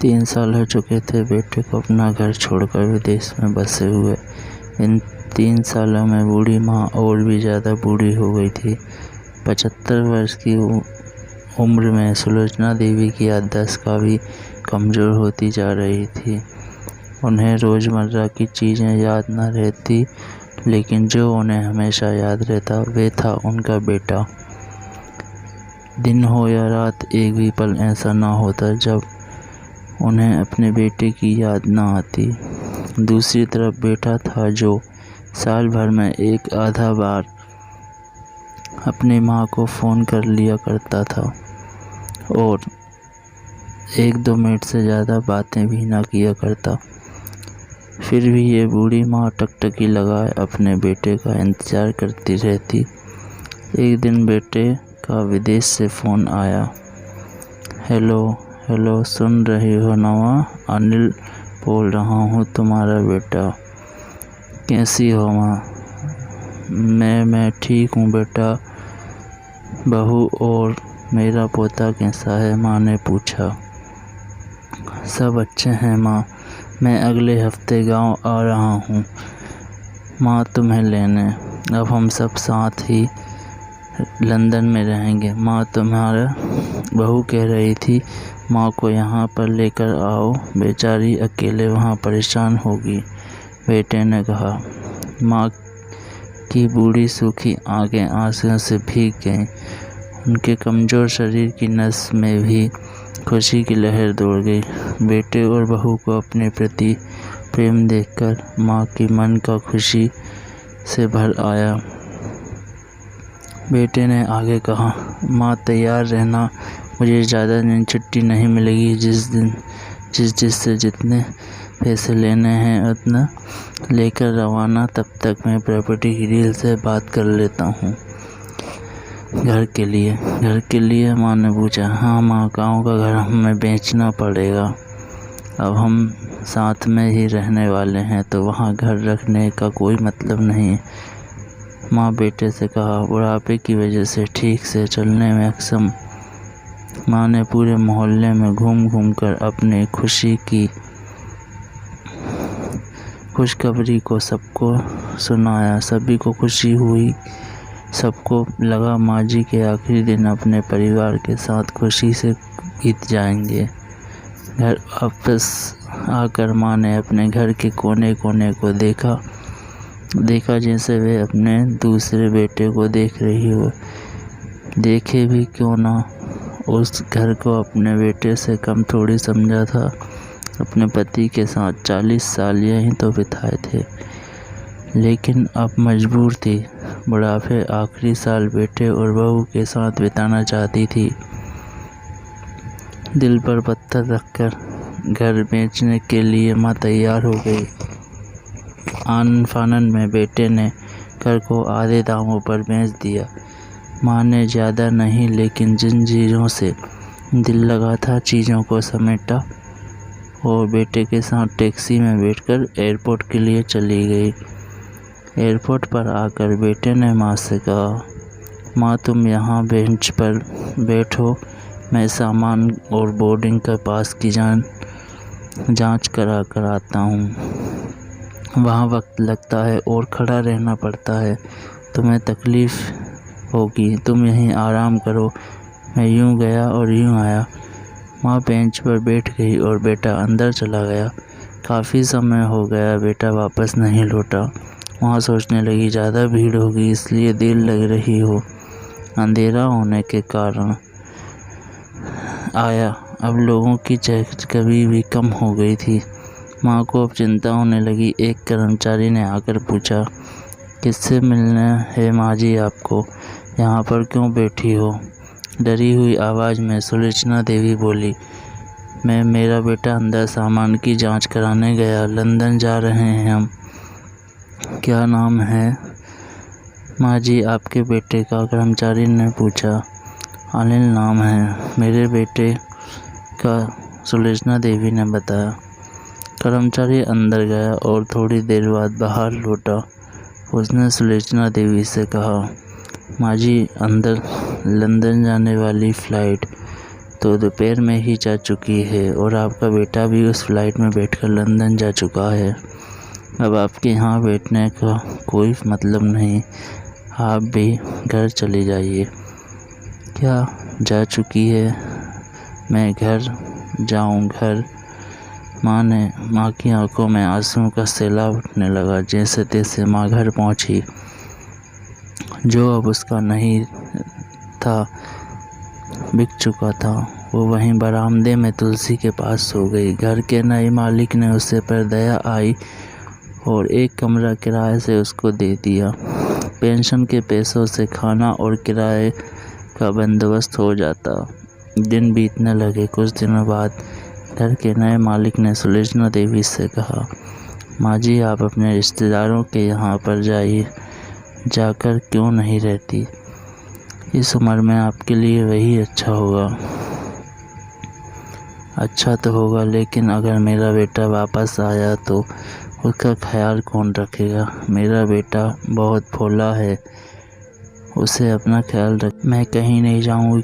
3 साल हो चुके थे बेटे को अपना घर छोड़कर विदेश में बसे हुए। इन 3 सालों में बूढ़ी माँ और भी ज़्यादा बूढ़ी हो गई थी। 75 वर्ष की उम्र में सुलोचना देवी की याददाश्त काफ़ी कमज़ोर होती जा रही थी। उन्हें रोज़मर्रा की चीज़ें याद न रहती, लेकिन जो उन्हें हमेशा याद रहता वे था उनका बेटा। दिन हो या रात, एक भी पल ऐसा ना होता जब उन्हें अपने बेटे की याद ना आती। दूसरी तरफ बेटा था जो साल भर में एक आधा बार अपनी माँ को फ़ोन कर लिया करता था और 1-2 मिनट से ज़्यादा बातें भी ना किया करता। फिर भी ये बूढ़ी माँ टकटकी लगाए अपने बेटे का इंतज़ार करती रहती। एक दिन बेटे का विदेश से फ़ोन आया। हेलो, सुन रही हो नवा? अनिल बोल रहा हूँ, तुम्हारा बेटा। कैसी हो माँ? मैं ठीक हूँ बेटा। बहू और मेरा पोता कैसा है? माँ ने पूछा। सब अच्छे हैं माँ। मैं अगले हफ्ते गांव आ रहा हूँ माँ तुम्हें लेने। अब हम सब साथ ही लंदन में रहेंगे। माँ तुम्हारा बहू कह रही थी माँ को यहाँ पर लेकर आओ, बेचारी अकेले वहाँ परेशान होगी, बेटे ने कहा। माँ की बूढ़ी सूखी आंखें आंसुओं से भीग गईं। उनके कमज़ोर शरीर की नस में भी खुशी की लहर दौड़ गई। बेटे और बहू को अपने प्रति प्रेम देखकर माँ की मन का खुशी से भर आया। बेटे ने आगे कहा, माँ तैयार रहना, मुझे ज़्यादा दिन छुट्टी नहीं मिलेगी। जिससे जितने पैसे लेने हैं उतना लेकर रवाना। तब तक मैं प्रॉपर्टी की डील से बात कर लेता हूँ। घर के लिए माँ ने पूछा। हाँ माँ, गाँव का घर हमें बेचना पड़ेगा। अब हम साथ में ही रहने वाले हैं तो वहाँ घर रखने का कोई मतलब नहीं। माँ बेटे से कहा। बुढ़ापे की वजह से ठीक से चलने में अक्षम माँ ने पूरे मोहल्ले में घूम कर अपनी खुशी की खुशखबरी को सबको सुनाया। सभी को खुशी हुई। सबको लगा माँ जी के आखिरी दिन अपने परिवार के साथ खुशी से बीत जाएंगे। घर वापस आकर माँ ने अपने घर के कोने कोने को देखा जैसे वे अपने दूसरे बेटे को देख रही हो। देखे भी क्यों ना, उस घर को अपने बेटे से कम थोड़ी समझा था। अपने पति के साथ 40 साल यहीं तो बिताए थे, लेकिन अब मजबूर थी। बुढ़ापे आखिरी साल बेटे और बहू के साथ बिताना चाहती थी। दिल पर पत्थर रखकर घर बेचने के लिए माँ तैयार हो गई। आनन फानन में बेटे ने घर को आधे दामों पर बेच दिया। माँ ने ज़्यादा नहीं, लेकिन जिन चीज़ों से दिल लगा था चीज़ों को समेटा और बेटे के साथ टैक्सी में बैठकर एयरपोर्ट के लिए चली गई। एयरपोर्ट पर आकर बेटे ने माँ से कहा, माँ तुम यहाँ बेंच पर बैठो, मैं सामान और बोर्डिंग का पास की जांच करा कर आता हूँ। वहाँ वक्त लगता है और खड़ा रहना पड़ता है, तुम्हें तकलीफ़ होगी, तुम यहीं आराम करो। मैं यूँ गया और यूँ आया। माँ बेंच पर बैठ गई और बेटा अंदर चला गया। काफ़ी समय हो गया बेटा वापस नहीं लौटा। वहाँ सोचने लगी ज़्यादा भीड़ होगी इसलिए देर लग रही हो। अंधेरा होने के कारण आया। अब लोगों की चहल कभी भी कम हो गई थी। माँ को अब चिंता होने लगी। एक कर्मचारी ने आकर पूछा, किससे मिलना है माँ जी आपको? यहाँ पर क्यों बैठी हो? डरी हुई आवाज़ में सुलोचना देवी बोली, मेरा बेटा अंदर सामान की जांच कराने गया। लंदन जा रहे हैं हम। क्या नाम है माँ जी आपके बेटे का? कर्मचारी ने पूछा। अनिल नाम है मेरे बेटे का, सुलोचना देवी ने बताया। कर्मचारी अंदर गया और थोड़ी देर बाद बाहर लौटा। उसने सुलोचना देवी से कहा, माँ जी अंदर लंदन जाने वाली फ़्लाइट तो दोपहर में ही जा चुकी है और आपका बेटा भी उस फ्लाइट में बैठकर लंदन जा चुका है। अब आपके यहाँ बैठने का कोई मतलब नहीं, आप भी घर चले जाइए। क्या जा चुकी है? मैं घर जाऊँ घर? माँ की आंखों में आंसुओं का सैलाब उठने लगा। जैसे तैसे माँ घर पहुँची। जो अब उसका नहीं था, बिक चुका था, वो वहीं बरामदे में तुलसी के पास सो गई। घर के नए मालिक ने उसे पर दया आई और एक कमरा किराए से उसको दे दिया। पेंशन के पैसों से खाना और किराए का बंदोबस्त हो जाता। दिन बीतने लगे। कुछ दिनों बाद घर के नए मालिक ने सुलोचना देवी से कहा, माँ जी, आप अपने रिश्तेदारों के यहाँ पर जाकर क्यों नहीं रहती? इस उम्र में आपके लिए वही अच्छा होगा। अच्छा तो होगा, लेकिन अगर मेरा बेटा वापस आया तो उसका ख्याल कौन रखेगा? मेरा बेटा बहुत भोला है, उसे अपना ख्याल रख। मैं कहीं नहीं जाऊँगी।